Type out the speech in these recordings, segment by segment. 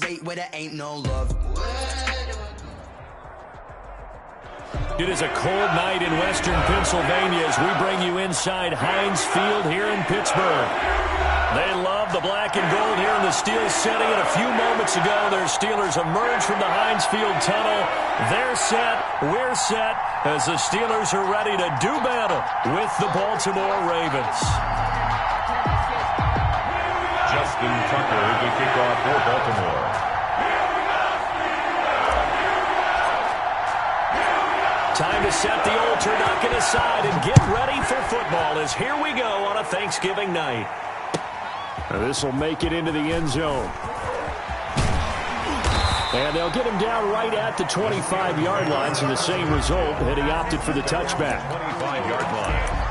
hate where there ain't no love. It is a cold night in western Pennsylvania as we bring you inside Heinz Field here in Pittsburgh. They love the black and gold here in the steel setting, and a few moments ago their Steelers emerged from the Heinz Field tunnel. They're set, we're set, as the Steelers are ready to do battle with the Baltimore Ravens. Justin Tucker to kick off for Baltimore. Time to set the old turducken aside and get ready for football as here we go on a Thanksgiving night. This will make it into the end zone. And they'll get him down right at the 25-yard line, so the same result, and he opted for the touchback. 25-yard line.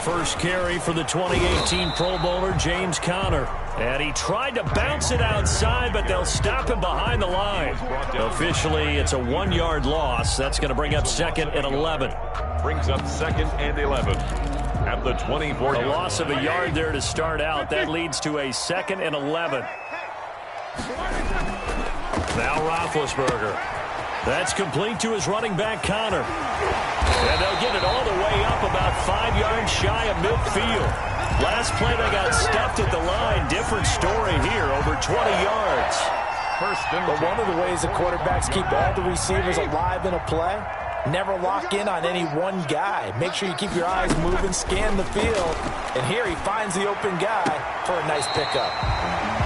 First carry for the 2018 Pro Bowler, James Conner. And he tried to bounce it outside, but they'll stop him behind the line. Officially, it's a 1-yard loss. That's going to bring up 2nd and 11. Brings up 2nd and 11 at the 24. A loss of a yard there to start out. That leads to a 2nd and 11. Now Roethlisberger. That's complete to his running back, Conner. And they'll get it all the way up about 5 yards shy of midfield. Last play they got stuffed at the line. Different story here, over 20 yards. But one of the ways the quarterbacks keep all the receivers alive in a play, never lock in on any one guy. Make sure you keep your eyes moving, scan the field. And here he finds the open guy for a nice pickup.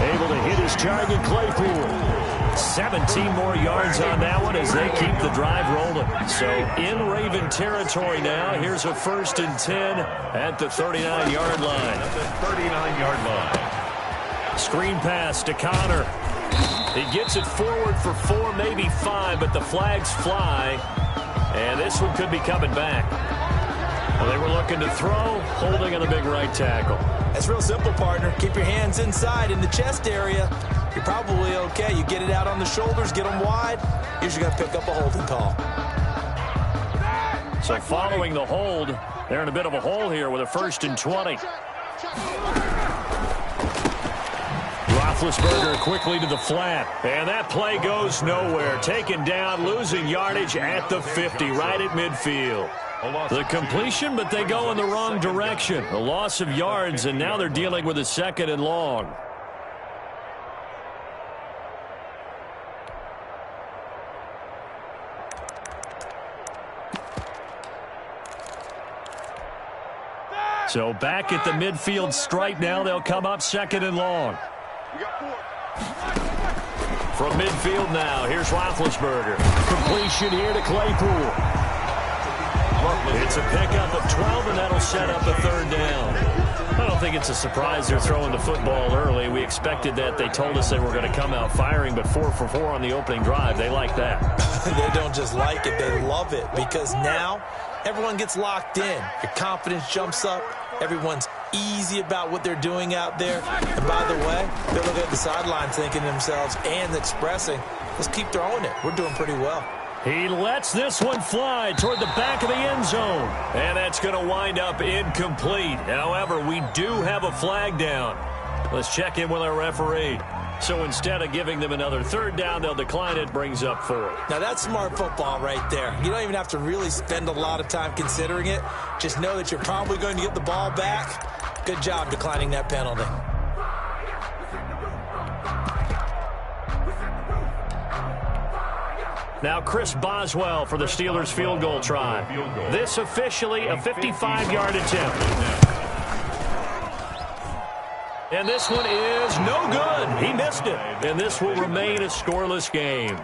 Able to hit his target, Claypool. 17 more yards on that one as they keep the drive rolling. So in Raven territory now. Here's a 1st and 10 at the 39-yard line. At the 39-yard line. Screen pass to Conner. He gets it forward for 4, maybe 5, but the flags fly. And this one could be coming back. Well, they were looking to throw, holding on the big right tackle. That's real simple, partner. Keep your hands inside in the chest area. You're probably okay. You get it out on the shoulders, get them wide. Usually got to pick up a holding call. So following the hold, they're in a bit of a hole here with a 1st and 20. Roethlisberger quickly to the flat. And that play goes nowhere. Taken down, losing yardage at the 50, right at midfield. The completion, but they go in the wrong direction. A loss of yards, and now they're dealing with a 2nd and long. So back at the midfield stripe now. They'll come up 2nd and long. From midfield now, here's Roethlisberger. Completion here to Claypool. It's a pickup of 12, and that'll set up a 3rd down. I don't think it's a surprise they're throwing the football early. We expected that. They told us they were going to come out firing, but 4 for 4 on the opening drive. They like that. They don't just like it, they love it, because now everyone gets locked in. Your confidence jumps up. Everyone's easy about what they're doing out there. And by the way, they're looking at the sideline thinking to themselves and expressing, let's keep throwing it. We're doing pretty well. He lets this one fly toward the back of the end zone. And that's going to wind up incomplete. However, we do have a flag down. Let's check in with our referee. So instead of giving them another 3rd down, they'll decline it, brings up 4. Now that's smart football right there. You don't even have to really spend a lot of time considering it. Just know that you're probably going to get the ball back. Good job declining that penalty. Now Chris Boswell for the Steelers field goal try. This officially a 55-yard attempt. And this one is no good. He missed it. And this will remain a scoreless game.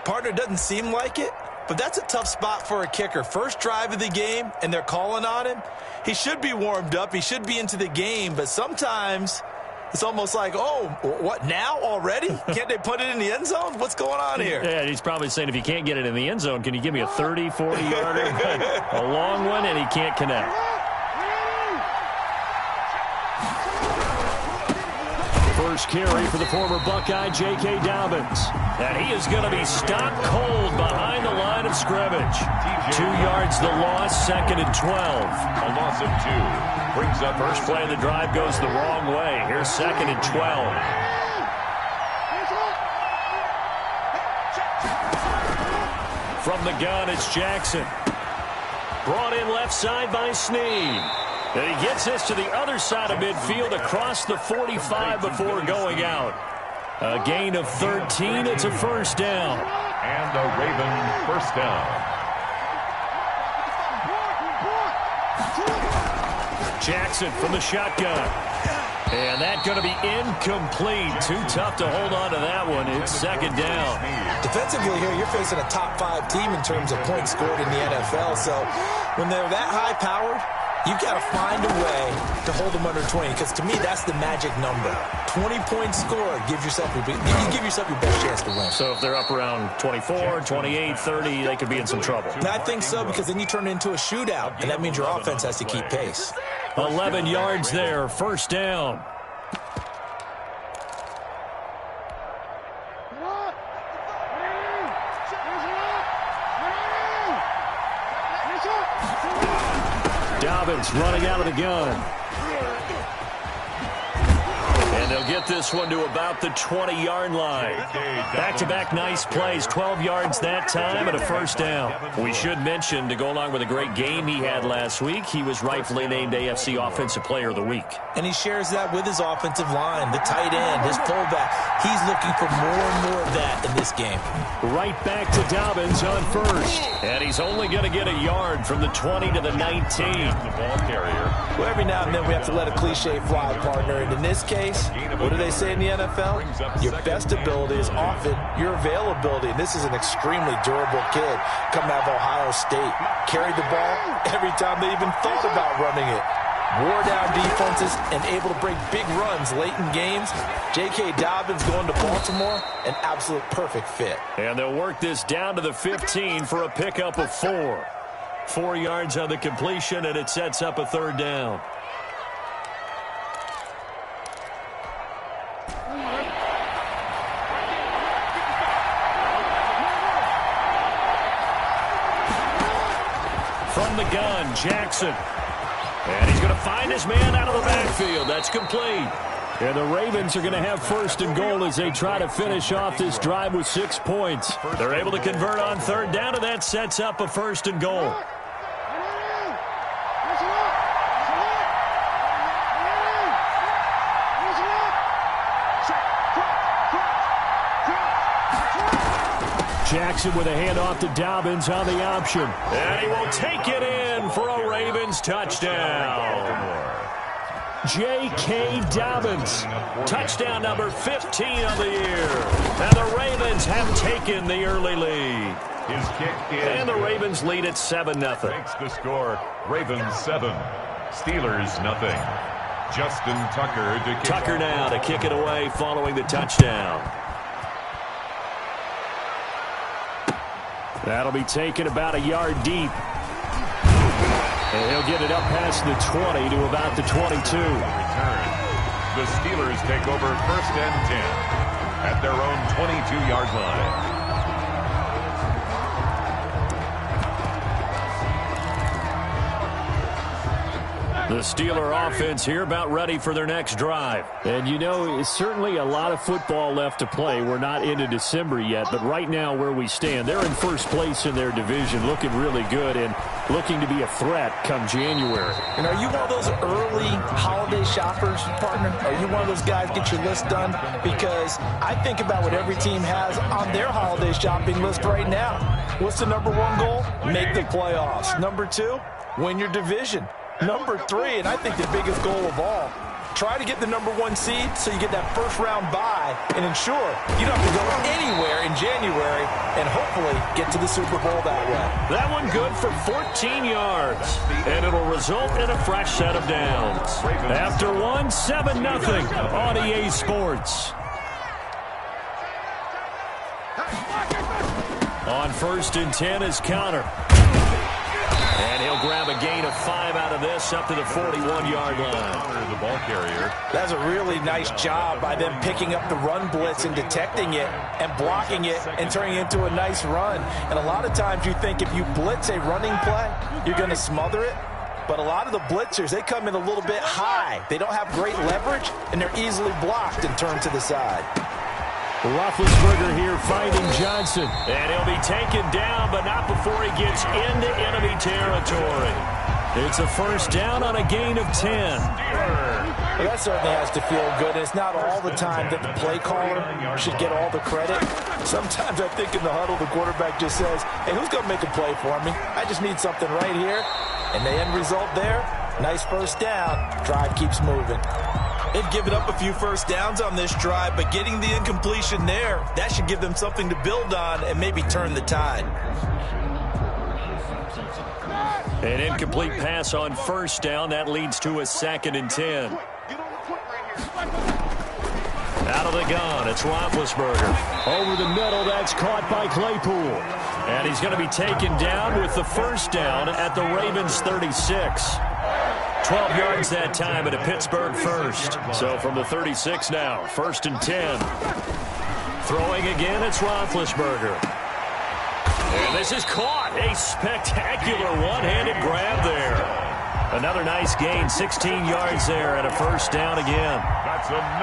Partner, doesn't seem like it, but that's a tough spot for a kicker. First drive of the game, and they're calling on him. He should be warmed up. He should be into the game, but sometimes it's almost like, oh, what, now already? Can't they put it in the end zone? What's going on here? Yeah, he's probably saying, if you can't get it in the end zone, can you give me a 30, 40-yarder? A long one, and he can't connect. first carry for the former Buckeye, J.K. Dobbins. And he is going to be stopped cold behind the line of scrimmage. 2 yards the loss, 2nd and 12. A loss of 2. Brings up first play of the drive goes the wrong way. Here's 2nd and 12. From the gun, it's Jackson. Brought in left side by Snead. And he gets this to the other side of midfield across the 45 before going out. A gain of 13. It's a first down. And a Raven first down. Jackson from the shotgun. And that's going to be incomplete. Too tough to hold on to that one. It's 2nd down. Defensively here, you're facing a top 5 team in terms of points scored in the NFL. So when they're that high-powered, you've got to find a way to hold them under 20, because to me, that's the magic number. 20 points scored, you give yourself your best chance to win. So if they're up around 24, 28, 30, they could be in some trouble. I think so, because then you turn it into a shootout, and that means your offense has to keep pace. 11 yards there, first down. Dobbins running out of the gun. And they'll get this one to about the 20-yard line. Back-to-back nice plays, 12 yards that time and a first down. We should mention, to go along with a great game he had last week, he was rightfully named AFC Offensive Player of the Week. And he shares that with his offensive line, the tight end, his fullback. He's looking for more and more of that in this game. Right back to Dobbins on first. And he's only going to get a yard from the 20 to the 19. The ball carrier. Well, every now and then we have to let a cliche fly, partner. And in this case, what do they say in the NFL? Your best ability is often your availability. And this is an extremely durable kid coming out of Ohio State. Carried the ball every time they even thought about running it. Wore down defenses and able to break big runs late in games. J.K. Dobbins going to Baltimore, an absolute perfect fit. And they'll work this down to the 15 for a pickup of 4. 4 yards on the completion, and it sets up a third down. From the gun, Jackson. And he's going to find his man out of the backfield. That's complete. And the Ravens are going to have first and goal as they try to finish off this drive with 6 points. They're able to convert on third down, and that sets up a first and goal. Jackson with a handoff to Dobbins on the option. And he will take it in for a Ravens touchdown. J.K. Dobbins, touchdown number 15 of the year. And the Ravens have taken the early lead. His kick is and the Ravens lead at 7-0. Makes the score. Ravens 7, Steelers nothing. Justin Tucker to kick. Tucker now to kick it away following the touchdown. That'll be taken about a yard deep. And he'll get it up past the 20 to about the 22. Return. The Steelers take over first and 10 at their own 22-yard line. The Steeler offense here about ready for their next drive. And, you know, it's certainly a lot of football left to play. We're not into December yet, but right now where we stand, they're in first place in their division, looking really good and looking to be a threat come January. And are you one of those early holiday shoppers, partner? Are you one of those guys get your list done? Because I think about what every team has on their holiday shopping list right now. What's the number 1 goal? Make the playoffs. Number 2, win your division. Number 3, and I think the biggest goal of all, try to get the number 1 seed so you get that first round bye and ensure you don't have to go anywhere in January and hopefully get to the Super Bowl that way. That one good for 14 yards, and it'll result in a fresh set of downs. After one, 7-0 on EA Sports. On first and 10 is Conner. And he'll grab a gain of 5 out of this up to the 41-yard line. The ball carrier. That's a really nice job by them picking up the run blitz and detecting it and blocking it and turning it into a nice run. And a lot of times you think if you blitz a running play, you're going to smother it. But a lot of the blitzers, they come in a little bit high. They don't have great leverage, and they're easily blocked and turned to the side. Roethlisberger here finding Johnson. And he'll be taken down, but not before he gets into enemy territory. It's a first down on a gain of 10. Well, that certainly has to feel good. It's not all the time that the play caller should get all the credit. Sometimes I think in the huddle, the quarterback just says, hey, who's going to make a play for me? I just need something right here. And the end result there, nice first down. Drive keeps moving. They've given up a few first downs on this drive, but getting the incompletion there, that should give them something to build on and maybe turn the tide. An incomplete pass on first down. That leads to a 2nd and 10. Out of the gun, it's Roethlisberger. Over the middle, that's caught by Claypool. And he's going to be taken down with the first down at the Ravens' 36. 12 yards that time at a Pittsburgh first. So from the 36 now, 1st and 10. Throwing again, it's Roethlisberger. And this is caught. A spectacular one-handed grab there. Another nice gain, 16 yards there and a first down again.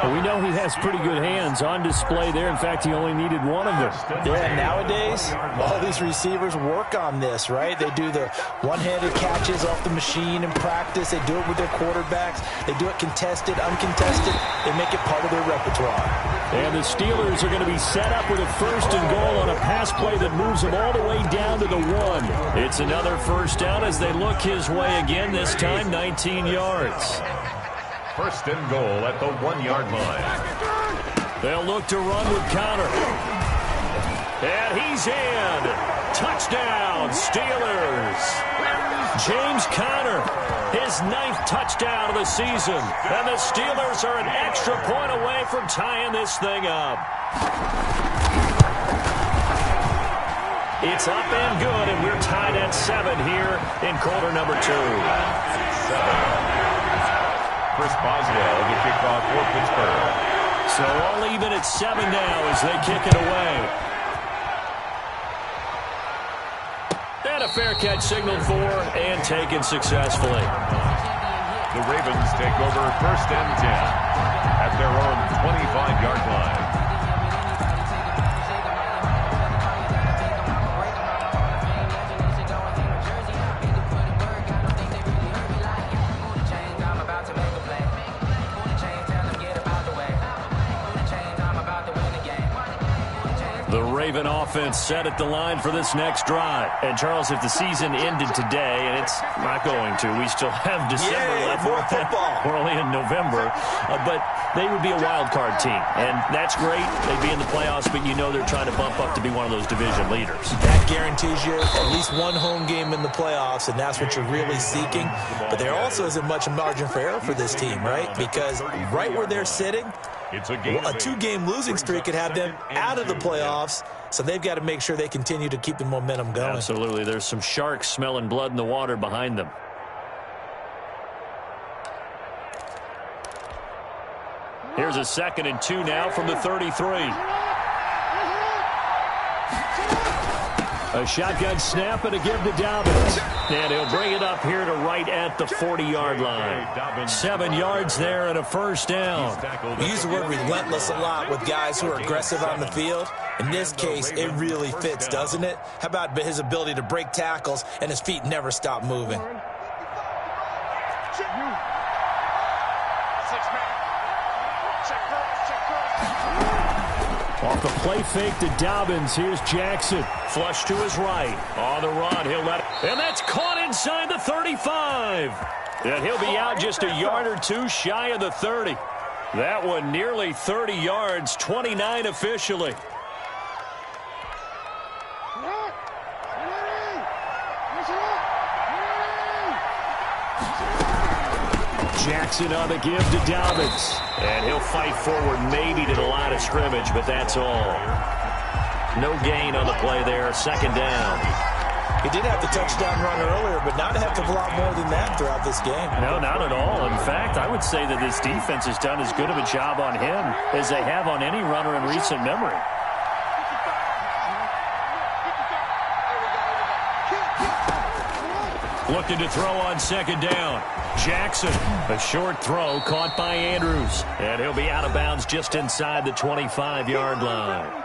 Well, we know he has pretty good hands on display there. In fact, he only needed one of them. Yeah, nowadays, all these receivers work on this, right? They do the one-handed catches off the machine in practice. They do it with their quarterbacks. They do it contested, uncontested. They make it part of their repertoire. And the Steelers are going to be set up with a 1st and goal on a pass play that moves them all the way down to the 1. It's another first down as they look his way again, this time 19 yards. 1st and goal at the 1-yard line. They'll look to run with Conner. And he's in. Touchdown, Steelers. James Conner, his 9th touchdown of the season. And the Steelers are an extra point away from tying this thing up. It's up and good, and we're tied at 7 here in quarter number 2. 7. Chris Boswell to kick off for Pittsburgh. So all even at 7 now as they kick it away. And a fair catch signaled for and taken successfully. The Ravens take over 1st and 10 at their own 25-yard line. The Raven offense set at the line for this next drive. And, Charles, if the season ended today, and it's not going to, we still have December left. More football. We're only in November. But they would be a wild card team. And that's great. They'd be in the playoffs, but you know they're trying to bump up to be one of those division leaders. That guarantees you at least one home game in the playoffs, and that's what you're really seeking. But there also isn't much margin for error for this team, right? Because right where they're sitting, It's a 2-game losing streak could have them out of the playoffs, so they've got to make sure they continue to keep the momentum going. Absolutely. There's some sharks smelling blood in the water behind them. Here's a 2nd and 2 now from the 33. A shotgun snap and a give to Dobbins. And he'll bring it up here to right at the 40-yard line. 7 yards there and a first down. We use the word relentless a lot with guys who are aggressive on the field. In this case, it really fits, doesn't it? How about his ability to break tackles and his feet never stop moving? Off the play fake to Dobbins. Here's Jackson. Flush to his right. On the run. He'll let it. And that's caught inside the 35. And he'll be out just a yard or two shy of the 30. That one nearly 30 yards, 29 officially. Jackson on the give to Dobbins. And he'll fight forward maybe to the line of scrimmage, but that's all. No gain on the play there. 2nd down. He did have the touchdown run earlier, but not a heck of a lot more than that throughout this game. No, not at all. In fact, I would say that this defense has done as good of a job on him as they have on any runner in recent memory. Looking to throw on second down. Jackson, a short throw caught by Andrews. And he'll be out of bounds just inside the 25-yard line.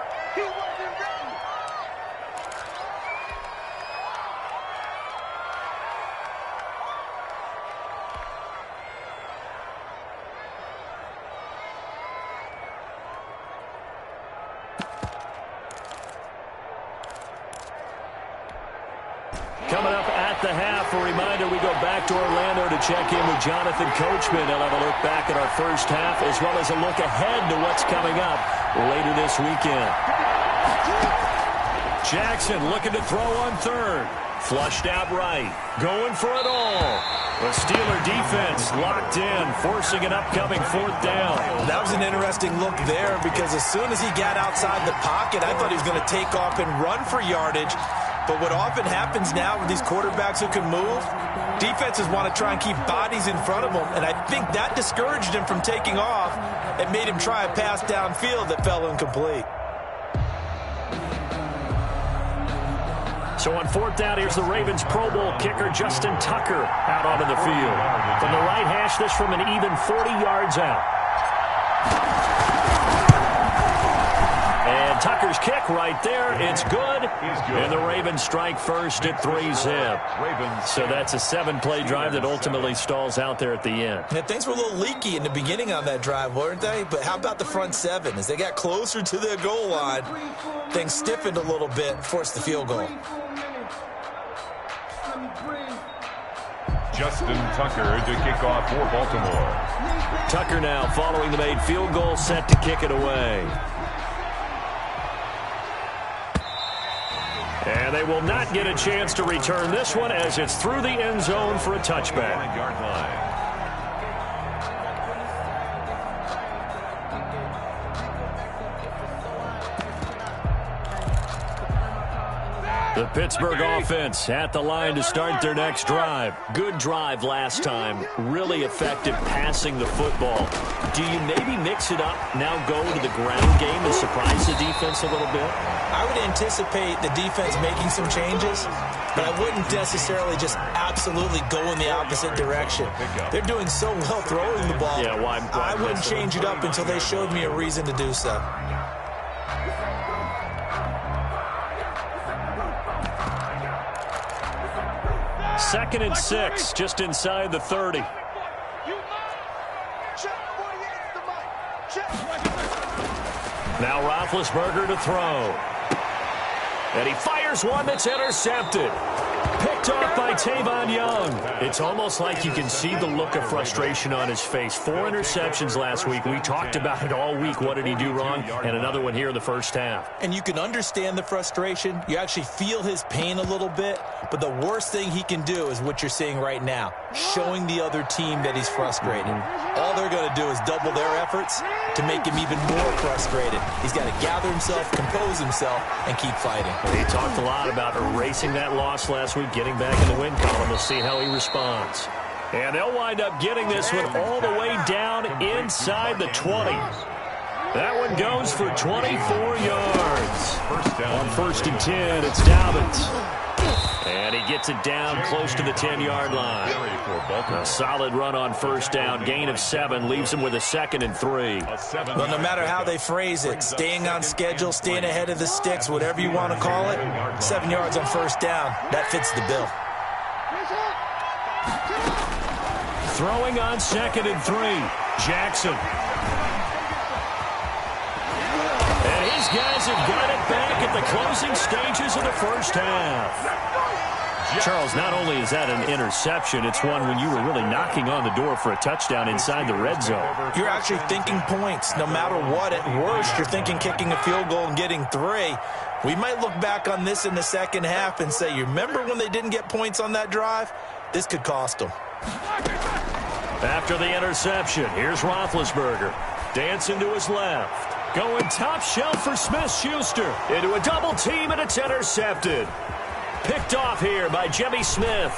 Coming up at the half, a reminder we go back to Orlando to check in with Jonathan Coachman. He'll have a look back at our first half as well as a look ahead to what's coming up later this weekend. Jackson looking to throw on third. Flushed out right. Going for it all. The Steeler defense locked in, forcing an upcoming fourth down. That was an interesting look there because as soon as he got outside the pocket, I thought he was going to take off and run for yardage. But what often happens now with these quarterbacks who can move, defenses want to try and keep bodies in front of them, and I think that discouraged him from taking off and made him try a pass downfield that fell incomplete. So on fourth down, here's the Ravens Pro Bowl kicker Justin Tucker out onto the field. From the right hash, this from an even 40 yards out. And Tucker's kick right there. It's good. And the Ravens strike first at 3-zip. So that's a 7-play drive that ultimately stalls out there at the end. Yeah, things were a little leaky in the beginning on that drive, weren't they? But how about the front seven? As they got closer to their goal line, things stiffened a little bit, forced the field goal. Justin Tucker to kick off for Baltimore. Tucker now following the made field goal, set to kick it away. And they will not get a chance to return this one as it's through the end zone for a touchback. 9-yard line. The Pittsburgh offense at the line to start their next drive. Good drive last time. Really effective passing the football. Do you maybe mix it up, now go to the ground game and surprise the defense a little bit? I would anticipate the defense making some changes, but I wouldn't necessarily just absolutely go in the opposite direction. They're doing so well throwing the ball. Yeah, why I wouldn't change it up until they showed me a reason to do so. Second and 6, just inside the 30. Now Roethlisberger to throw. And he fires one that's intercepted. Picked off by Tavon Young. It's almost like you can see the look of frustration on his face. 4 interceptions last week. We talked about it all week. What did he do wrong? And another one here in the first half. And you can understand the frustration. You actually feel his pain a little bit. But the worst thing he can do is what you're seeing right now, showing the other team that he's frustrated. All they're going to do is double their efforts to make him even more frustrated. He's got to gather himself, compose himself, and keep fighting. He talked a lot about erasing that loss last week, getting back in the win column. We'll see how he responds. And they'll wind up getting this one all the way down inside the 20. That one goes for 24 yards. On first and 10, it's Dobbins. And he gets it down close to the 10-yard line. A solid run on first down. Gain of 7 leaves him with a 2nd and 3. Well, no matter how they phrase it, staying on schedule, staying ahead of the sticks, whatever you want to call it, 7 yards on first down, that fits the bill. Throwing on 2nd and 3. Jackson. And his guys have got it back at the closing stages of the first half. Charles, not only is that an interception, it's one when you were really knocking on the door for a touchdown inside the red zone. You're actually thinking points. No matter what, at worst, you're thinking kicking a field goal and getting 3. We might look back on this in the second half and say, you remember when they didn't get points on that drive? This could cost them. After the interception, here's Roethlisberger. Dancing to his left. Going top shelf for Smith-Schuster. Into a double team, and it's intercepted. Picked off here by Jimmy Smith.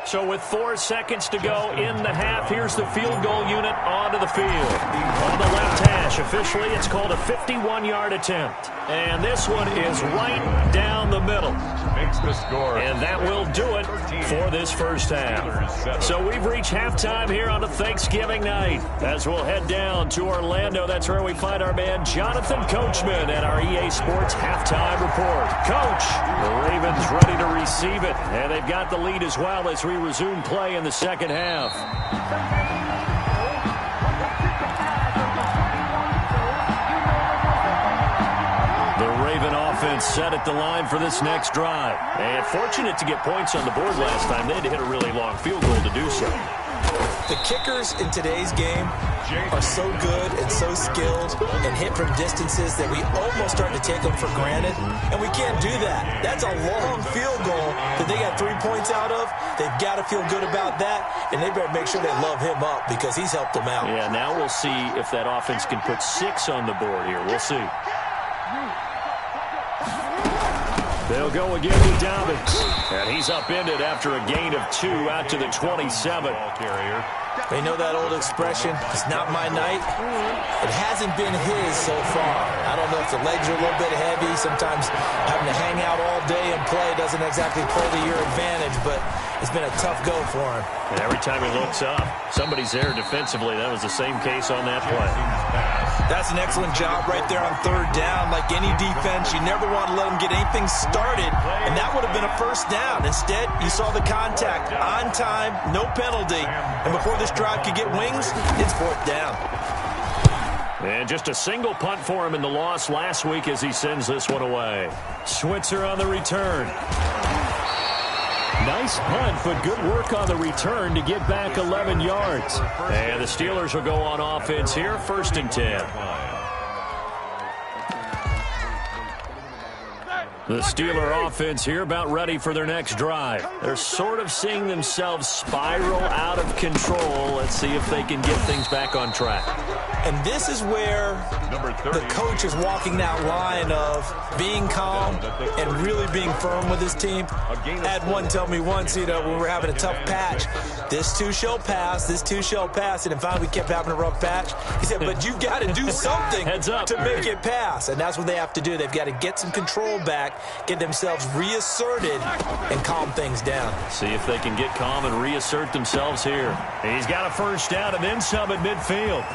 So with 4 seconds to go in the half, here's the field goal unit onto the field. On the left hash, officially it's called a 51-yard attempt. And this one is right down the middle. Makes the score. And that will do it for this first half. So we've reached halftime here on a Thanksgiving night. As we'll head down to Orlando, that's where we find our man Jonathan Coachman at our EA Sports Halftime Report. Coach, the Ravens ready to receive it. And they've got the lead as well as we resume play in the second half. The Raven offense set at the line for this next drive. And fortunate to get points on the board last time. They had to hit a really long field goal to do so. The kickers in today's game are so good and so skilled and hit from distances that we almost start to take them for granted, and we can't do that. That's a long field goal that they got 3 points out of. They've got to feel good about that, and they better make sure they love him up because he's helped them out. Yeah, now we'll see if that offense can put 6 on the board here. We'll see. They'll go again with Dobbins. And he's upended after a gain of 2 out to the 27. They know that old expression, it's not my night. It hasn't been his so far. I don't know if the legs are a little bit heavy. Sometimes having to hang out all day and play doesn't exactly play to your advantage, but it's been a tough go for him. And every time he looks up, somebody's there defensively. That was the same case on that play. That's an excellent job right there on third down. Like any defense, you never want to let them get anything started, and that would have been a first down. Instead, you saw the contact on time, no penalty, and before this drive could get wings, it's fourth down. And just a single punt for him in the loss last week as he sends this one away. Switzer on the return. Nice punt, but good work on the return to get back 11 yards. And the Steelers will go on offense here, 1st and 10. The Steeler offense here about ready for their next drive. They're sort of seeing themselves spiral out of control. Let's see if they can get things back on track. And this is where the coach is walking that line of being calm and really being firm with his team. I had one tell me once, when we were having a tough patch, this too shall pass, this too shall pass. And finally we kept having a rough patch. He said, but you've got to do something to make it pass. And that's what they have to do. They've got to get some control back, get themselves reasserted, and calm things down. See if they can get calm and reassert themselves here. He's got a first down and then some at midfield.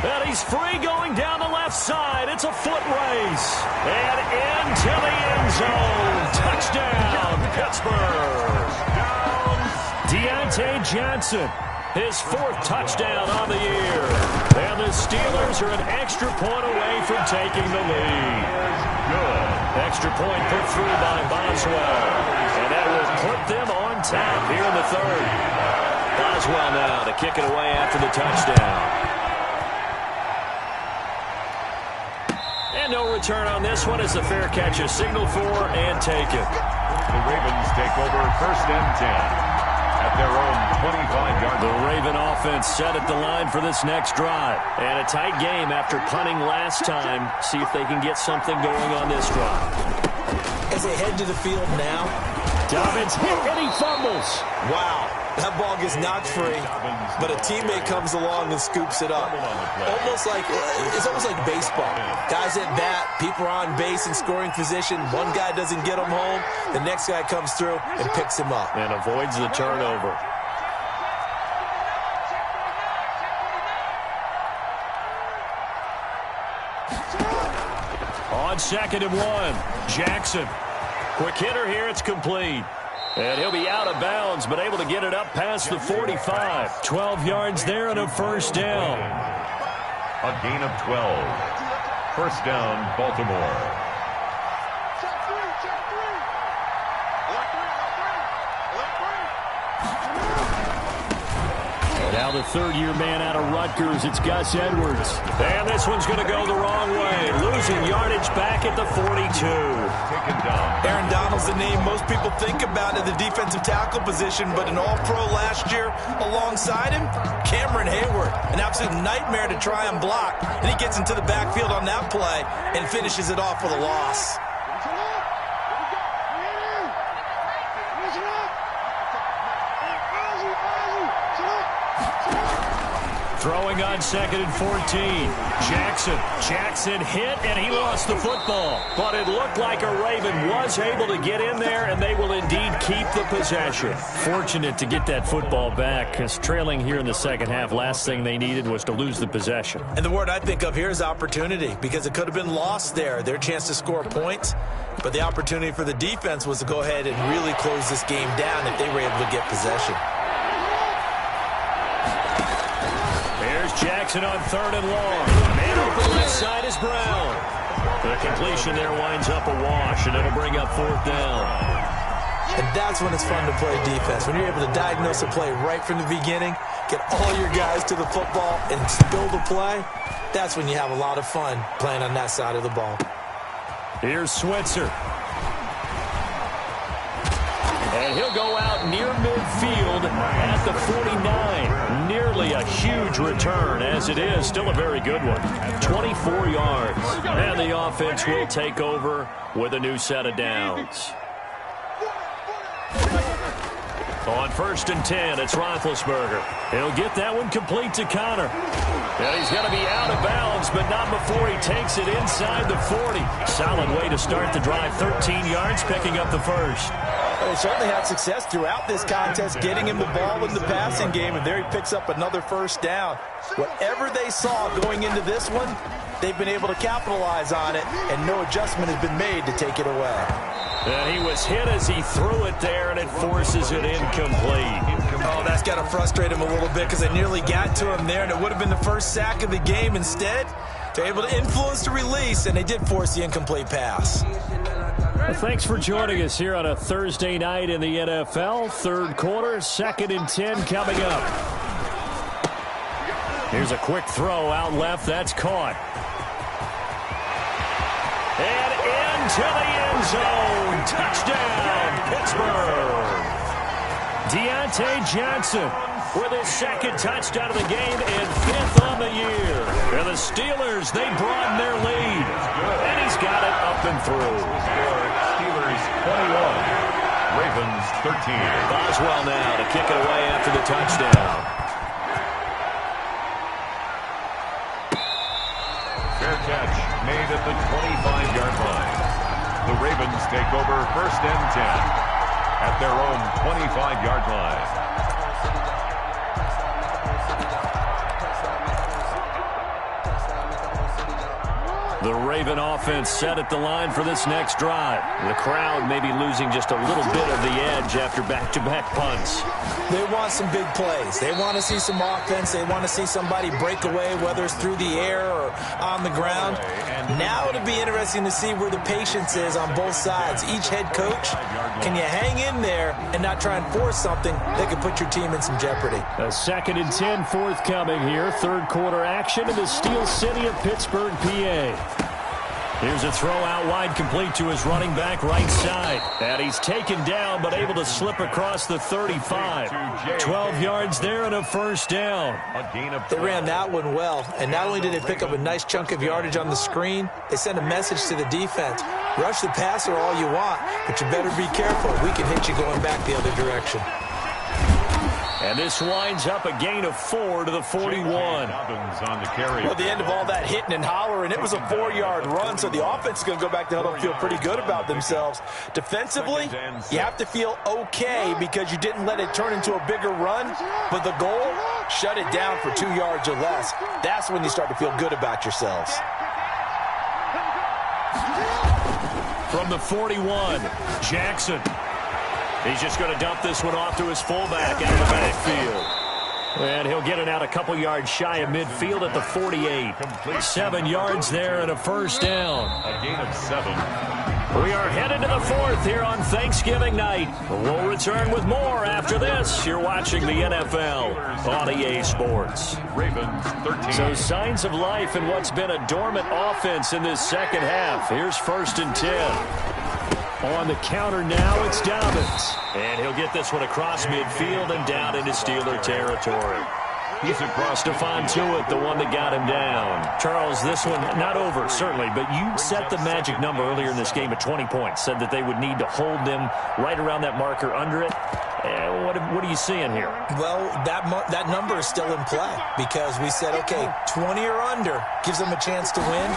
And he's free going down the left side. It's a foot race. And into the end zone. Touchdown, Pittsburgh. Deontay Johnson, his 4th touchdown on the year. And the Steelers are an extra point away from taking the lead. Good. Extra point put through by Boswell. And that will put them on top here in the 3rd. Boswell now to kick it away after the touchdown. And no return on this one as the fair catch is signaled for and taken. The Ravens take over 1st and 10 at their own 25-yard line. The Raven offense set at the line for this next drive. And a tight game after punting last time. See if they can get something going on this drive. As they head to the field now, Dobbins hit and he fumbles. Wow, that ball gets knocked free, but a teammate comes along and scoops it up. It's almost like baseball. Guys at bat, people are on base in scoring position. One guy doesn't get him home, the next guy comes through and picks him up. And avoids the turnover. On 2nd and 1, Jackson. Quick hitter here, it's complete. And he'll be out of bounds, but able to get it up past the 45. 12 yards there and a first down. A gain of 12. First down, Baltimore. Now the 3rd-year man out of Rutgers, it's Gus Edwards. And this one's going to go the wrong way. Losing yardage advantage back at the 42. Taken down. Aaron Donald's the name most people think about at the defensive tackle position, but an all-pro last year alongside him, Cameron Hayward, an absolute nightmare to try and block. And he gets into the backfield on that play and finishes it off with a loss. Throwing on 2nd and 14. Jackson hit, and he lost the football. But it looked like a Raven was able to get in there, and they will indeed keep the possession. Fortunate to get that football back, because trailing here in the second half, last thing they needed was to lose the possession. And the word I think of here is opportunity, because it could have been lost there, their chance to score points. But the opportunity for the defense was to go ahead and really close this game down if they were able to get possession. Jackson on 3rd and long. Man open left side is Brown. The completion there winds up a wash, and it'll bring up 4th down. And that's when it's fun to play defense. When you're able to diagnose a play right from the beginning, get all your guys to the football, and build the play, that's when you have a lot of fun playing on that side of the ball. Here's Switzer. And he'll go out near midfield at the 49. Nearly a huge return. As it is, still a very good one. 24 yards. And the offense will take over with a new set of downs. On 1st and 10, it's Roethlisberger. He'll get that one complete to Connor. And he's going to be out of bounds, but not before he takes it inside the 40. Solid way to start the drive. 13 yards, picking up the first. They certainly had success throughout this contest, getting him the ball in the passing game, and there he picks up another first down. Whatever they saw going into this one, they've been able to capitalize on it, and no adjustment has been made to take it away. And he was hit as he threw it there, and it forces it incomplete. Oh, that's got to frustrate him a little bit, because they nearly got to him there, and it would have been the first sack of the game. Instead, they're able to influence the release, and they did force the incomplete pass. Well, thanks for joining us here on a Thursday night in the NFL. 3rd quarter, 2nd and 10 coming up. Here's a quick throw out left. That's caught. And into the end zone. Touchdown, Pittsburgh. Deontay Johnson with his 2nd touchdown of the game and 5th on the year. And the Steelers, they broaden their lead. And he's got it up and through. Steelers 21, Ravens 13. Boswell now to kick it away after the touchdown. Fair catch made at the 25-yard line. The Ravens take over 1st and 10 at their own 25-yard line. The Raven offense set at the line for this next drive. The crowd may be losing just a little bit of the edge after back-to-back punts. They want some big plays. They want to see some offense. They want to see somebody break away, whether it's through the air or on the ground. Now it'll be interesting to see where the patience is on both sides. Each head coach, can you hang in there and not try and force something that could put your team in some jeopardy? A 2nd and 10 forthcoming here. 3rd quarter action in the Steel City of Pittsburgh, PA. Here's a throw out wide, complete to his running back right side. And he's taken down, but able to slip across the 35. 12 yards there and a first down. They ran that one well, and not only did they pick up a nice chunk of yardage on the screen, they sent a message to the defense. Rush the passer all you want, but you better be careful. We can hit you going back the other direction. And this winds up a gain of 4 to the 41. On the carry. Well, the end of all that hitting and hollering, it was a 4-yard run, so the offense is going to go back to huddle and feel pretty good about themselves. Defensively, you have to feel okay because you didn't let it turn into a bigger run, but the goal, shut it down for 2 yards or less. That's when you start to feel good about yourselves. From the 41, Jackson. He's just going to dump this one off to his fullback out of the backfield. And he'll get it out a couple yards shy of midfield at the 48. 7 yards there and a first down. A gain of 7. We are headed to the fourth here on Thanksgiving night. We'll return with more after this. You're watching the NFL on EA Sports. Ravens 13. So signs of life in what's been a dormant offense in this second half. Here's 1st and 10. On the counter now, it's Dobbins. And he'll get this one across midfield and down into Steeler territory. He's across Stephon Tuitt, the one that got him down. Charles, this one not over, certainly, but you set the magic number earlier in this game at 20 points. Said that they would need to hold them right around that marker under it. What are you seeing here? Well, that number is still in play because we said, okay, 20 or under gives them a chance to win.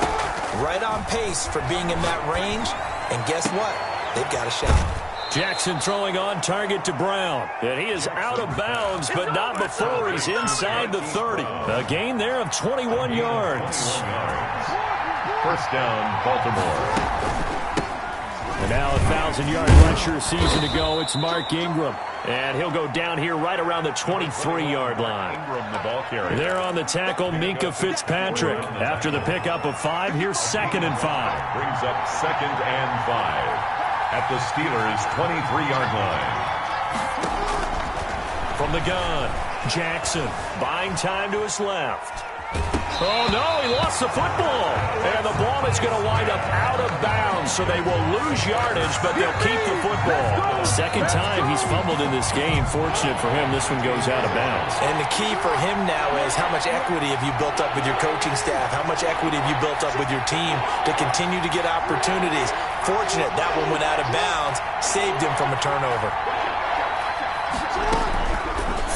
Right on pace for being in that range. And guess what? They've got a shot. Jackson throwing on target to Brown. And he is out of bounds, but not before he's inside the 30. A gain there of 21 yards. First down, Baltimore. And now a 1,000-yard rusher season to go. It's Mark Ingram. And he'll go down here right around the 23-yard line. Ingram, the ball carrier. There on the tackle, Minkah Fitzpatrick. After the pickup of 5, here's 2nd and 5. Brings up 2nd and 5. At the Steelers' 23-yard line. From the gun, Jackson buying time to his left. Oh, no, he lost the football. And the ball is going to wind up out of bounds, so they will lose yardage, but they'll keep the football. Second time he's fumbled in this game. Fortunate for him, this one goes out of bounds. And the key for him now is how much equity have you built up with your coaching staff? How much equity have you built up with your team to continue to get opportunities? Fortunate that one went out of bounds, saved him from a turnover.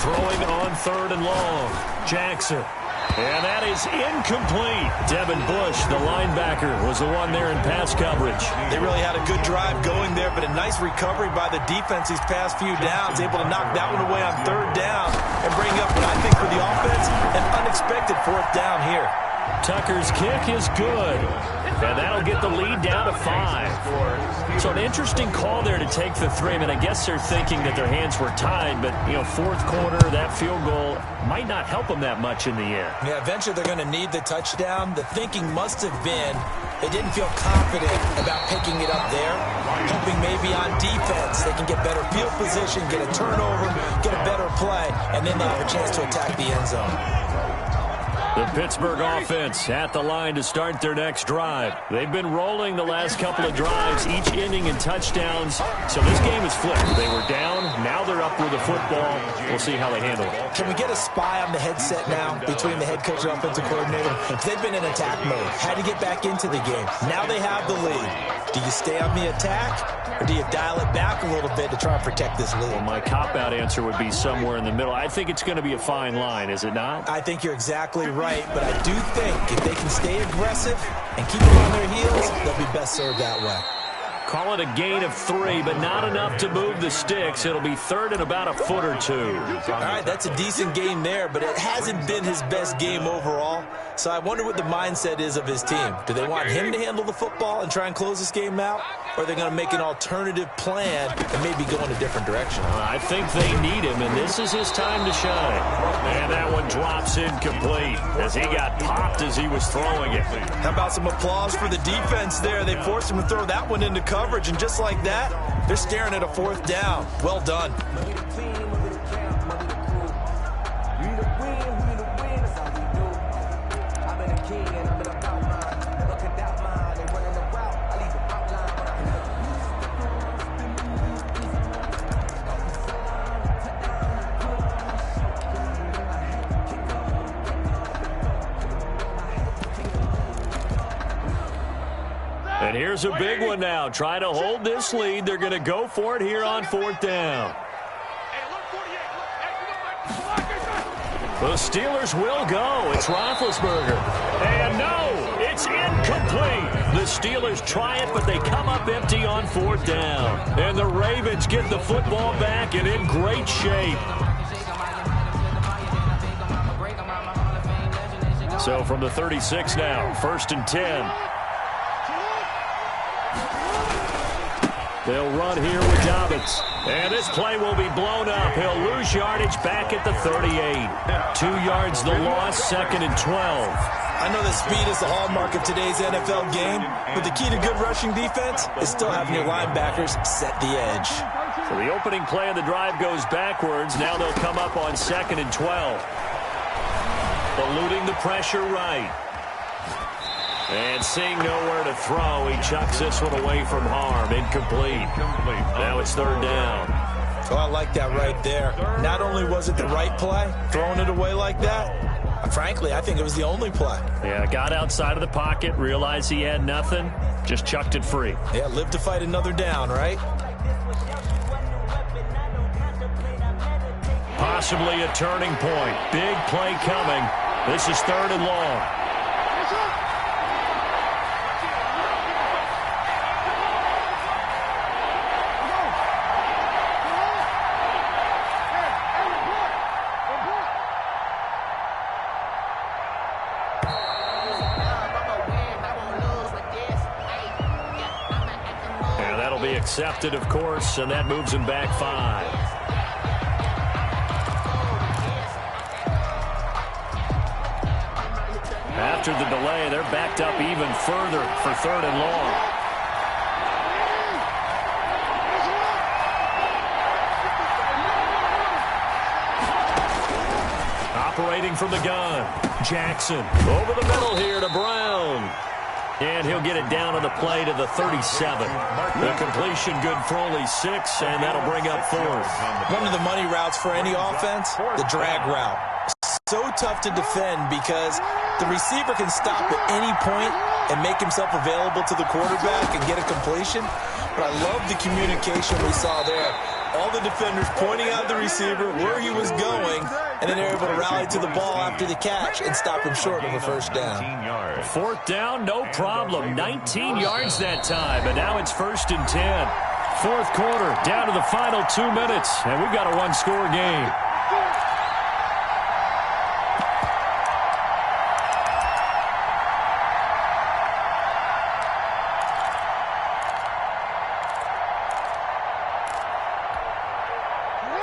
Throwing on 3rd and long, Jackson. And that is incomplete. Devin Bush, the linebacker, was the one there in pass coverage. They really had a good drive going there, but a nice recovery by the defense these past few downs, able to knock that one away on 3rd down and bring up what I think for the offense, an unexpected 4th down here. Tucker's kick is good. And that'll get the lead down to 5. So an interesting call there to take the 3. I mean, I guess they're thinking that their hands were tied, but, 4th quarter, that field goal might not help them that much in the end. Yeah, eventually they're going to need the touchdown. The thinking must have been they didn't feel confident about picking it up there, hoping maybe on defense they can get better field position, get a turnover, get a better play, and then they have a chance to attack the end zone. The Pittsburgh offense at the line to start their next drive. They've been rolling the last couple of drives, each ending in touchdowns. So this game is flipped. They were down. Now they're up with the football. We'll see how they handle it. Can we get a spy on the headset now between the head coach and offensive coordinator? They've been in attack mode. Had to get back into the game. Now they have the lead. Do you stay on the attack, or do you dial it back a little bit to try and protect this lead? Well, my cop-out answer would be somewhere in the middle. I think it's going to be a fine line, is it not? I think you're exactly right, but I do think if they can stay aggressive and keep them on their heels, they'll be best served that way. Call it a gain of 3, but not enough to move the sticks. It'll be 3rd and about a foot or 2. All right, that's a decent game there, but it hasn't been his best game overall. So I wonder what the mindset is of his team. Do they want him to handle the football and try and close this game out? Or are they going to make an alternative plan and maybe go in a different direction? I think they need him, and this is his time to shine. And that one drops incomplete as he got popped as he was throwing it. How about some applause for the defense there? They forced him to throw that one into coverage, and just like that, they're staring at a 4th down. Well done. And here's a big one now. Trying to hold this lead. They're going to go for it here on 4th down. The Steelers will go. It's Roethlisberger. And no, it's incomplete. The Steelers try it, but they come up empty on 4th down. And the Ravens get the football back and in great shape. So from the 36 now, 1st and 10. They'll run here with Dobbins. And this play will be blown up. He'll lose yardage back at the 38. 2 yards the loss, 2nd and 12. I know that speed is the hallmark of today's NFL game, but the key to good rushing defense is still having your linebackers set the edge. So the opening play of the drive goes backwards. Now they'll come up on 2nd and 12. Eluding the pressure right. And seeing nowhere to throw, he chucks this one away from harm. Incomplete. Now it's 3rd down. Oh, I like that right there. Not only was it the right play, throwing it away like that, frankly, I think it was the only play. Yeah, got outside of the pocket, realized he had nothing, just chucked it free. Yeah, live to fight another down, right? Possibly a turning point. Big play coming. This is 3rd and long. Accepted, of course, and that moves him back 5. After the delay, they're backed up even further for 3rd and long. Operating from the gun, Jackson over the middle here to Brown. And he'll get it down on the play to the 37. The completion good for only 6, and that'll bring up 4th. One of the money routes for any offense, the drag route. So tough to defend because the receiver can stop at any point and make himself available to the quarterback and get a completion. But I love the communication we saw there. All the defenders pointing out the receiver, where he was going, and then they're able to rally to the ball after the catch and stop him short of a 1st down. 4th down, no problem. 19 yards that time, and now it's 1st and 10. 4th quarter, down to the final 2 minutes, and we've got a 1-score game.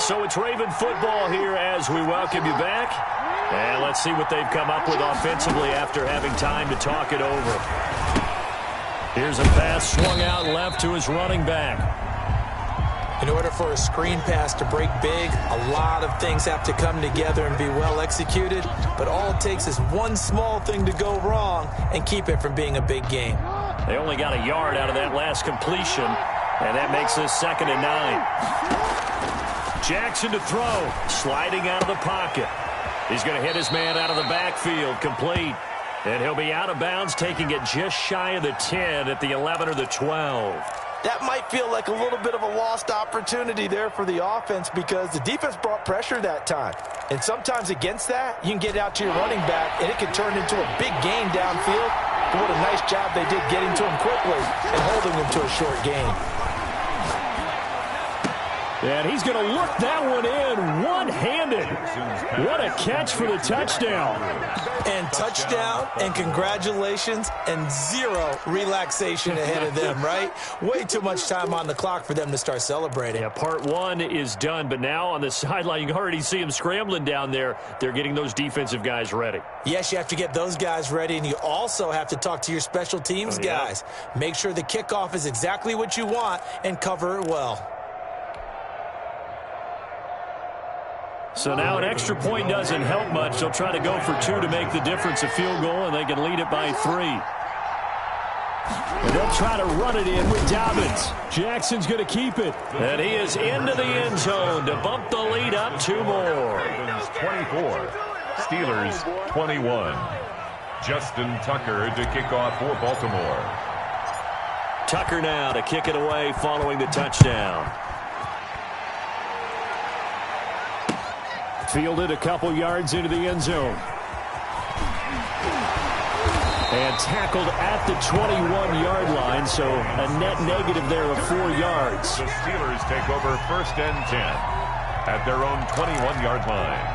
So it's Raven football here as we welcome you back. And let's see what they've come up with offensively after having time to talk it over. Here's a pass swung out left to his running back. In order for a screen pass to break big, a lot of things have to come together and be well executed. But all it takes is one small thing to go wrong and keep it from being a big game. They only got a yard out of that last completion, and that makes this 2nd and 9. Jackson to throw, sliding out of the pocket. He's going to hit his man out of the backfield, complete. And he'll be out of bounds, taking it just shy of the 10 at the 11 or the 12. That might feel like a little bit of a lost opportunity there for the offense because the defense brought pressure that time. And sometimes against that, you can get out to your running back, and it can turn into a big gain downfield. But what a nice job they did getting to him quickly and holding him to a short gain. And he's going to look that one in one-handed. What a catch for the touchdown. And touchdown, and congratulations, and 0 relaxation ahead of them, right? Way too much time on the clock for them to start celebrating. Yeah, part 1 is done, but now on the sideline, you can already see them scrambling down there. They're getting those defensive guys ready. Yes, you have to get those guys ready, and you also have to talk to your special teams guys. Make sure the kickoff is exactly what you want and cover it well. So now an extra point doesn't help much. They'll try to go for 2 to make the difference a field goal, and they can lead it by 3. And they'll try to run it in with Dobbins. Jackson's going to keep it. And he is into the end zone to bump the lead up 2 more. Ravens 24, Steelers 21. Justin Tucker to kick off for Baltimore. Tucker now to kick it away following the touchdown. Fielded a couple yards into the end zone. And tackled at the 21-yard line, so a net negative there of 4 yards. The Steelers take over 1st and 10 at their own 21-yard line.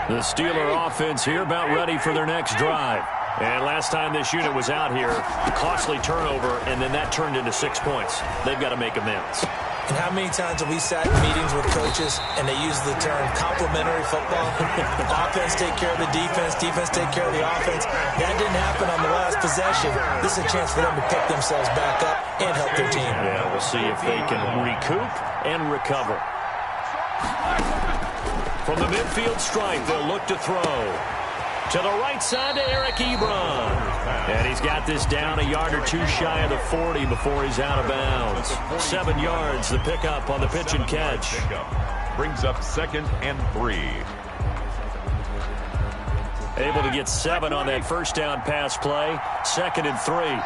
The Steeler offense here about ready for their next drive. And last time this unit was out here, costly turnover, and then that turned into 6 points. They've got to make amends. And how many times have we sat in meetings with coaches and they use the term complementary football? Offense take care of the defense, defense take care of the offense. That didn't happen on the last possession. This is a chance for them to pick themselves back up and help their team. Yeah, we'll see if they can recoup and recover. From the midfield stripe, they'll look to throw. To the right side to Eric Ebron. And he's got this down a yard or two shy of the 40 before he's out of bounds. 7 yards, the pickup on the pitch and catch. Brings up 2nd and 3. Able to get 7 on that first down pass play. 2nd and 3.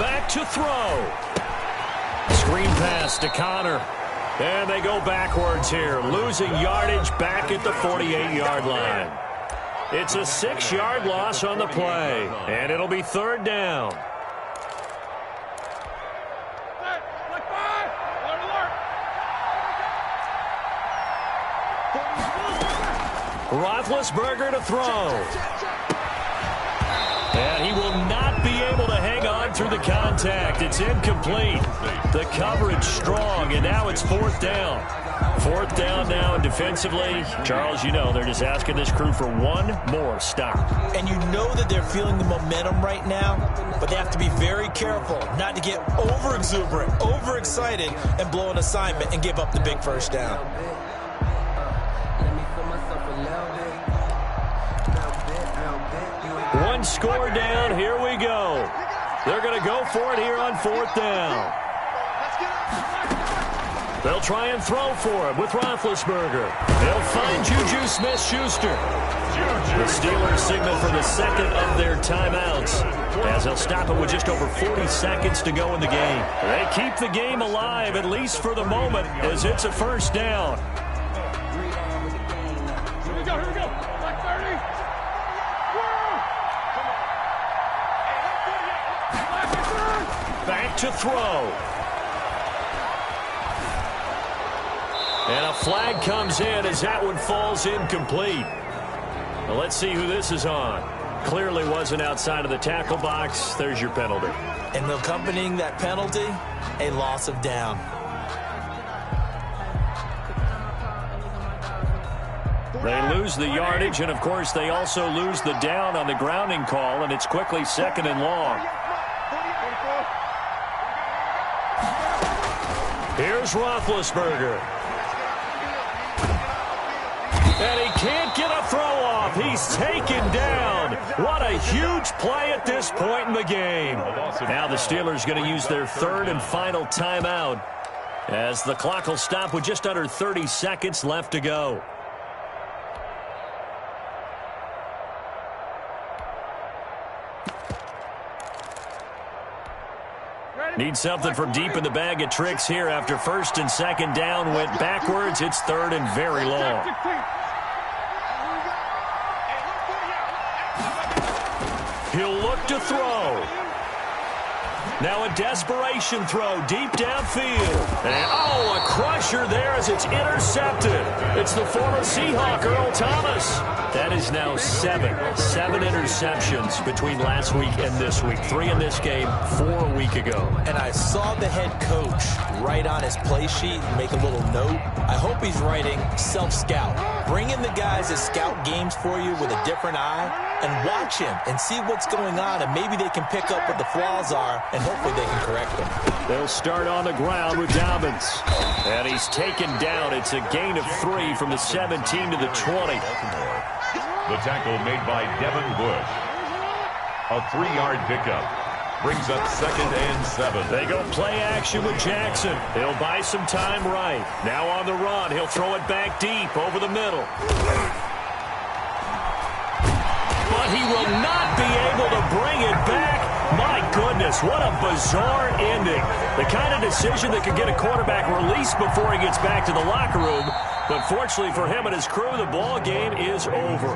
Back to throw. Screen pass to Connor. And they go backwards here, losing yardage back at the 48-yard line. It's a 6-yard loss on the play, and it'll be 3rd down. Roethlisberger to throw. And he will not be able to hang on through the contact. It's incomplete. The coverage strong, and now it's 4th down. 4th down now, and defensively, Charles, you know, they're just asking this crew for one more stop. And you know that they're feeling the momentum right now, but they have to be very careful not to get over-exuberant, overexcited, and blow an assignment and give up the big first down. One score down, here we go. They're going to go for it here on 4th down. They'll try and throw for it with Roethlisberger. They'll find Juju Smith-Schuster. The Steelers signal for the 2nd of their timeouts, as they'll stop it with just over 40 seconds to go in the game. They keep the game alive, at least for the moment, as it's a 1st down. Here we go. Black 30. Back to throw. And a flag comes in as that one falls incomplete. Well, let's see who this is on. Clearly wasn't outside of the tackle box. There's your penalty. And accompanying that penalty, a loss of down. They lose the yardage, and, of course, they also lose the down on the grounding call, and it's quickly 2nd and long. Here's Roethlisberger. And he can't get a throw off. He's taken down. What a huge play at this point in the game. Now the Steelers going to use their 3rd and final timeout, as the clock will stop with just under 30 seconds left to go. Need something from deep in the bag of tricks here after 1st and 2nd down went backwards. It's 3rd and very long. He'll look to throw. Now a desperation throw deep downfield. And, a crusher there as it's intercepted. It's the former Seahawk, Earl Thomas. That is now 7 interceptions between last week and this week. 3 in this game, 4 a week ago. And I saw the head coach write on his play sheet and make a little note. I hope he's writing self-scout. Bring in the guys that scout games for you with a different eye and watch him and see what's going on, and maybe they can pick up what the flaws are, and hopefully they can correct them. They'll start on the ground with Dobbins. And he's taken down. It's a gain of 3 from the 17 to the 20. The tackle made by Devin Bush. A 3-yard pickup. Brings up 2nd and 7. They go play action with Jackson. He'll buy some time right. Now on the run. He'll throw it back deep over the middle. But he will not be able to bring it back. My goodness, what a bizarre ending. The kind of decision that could get a quarterback released before he gets back to the locker room. But fortunately for him and his crew, the ball game is over.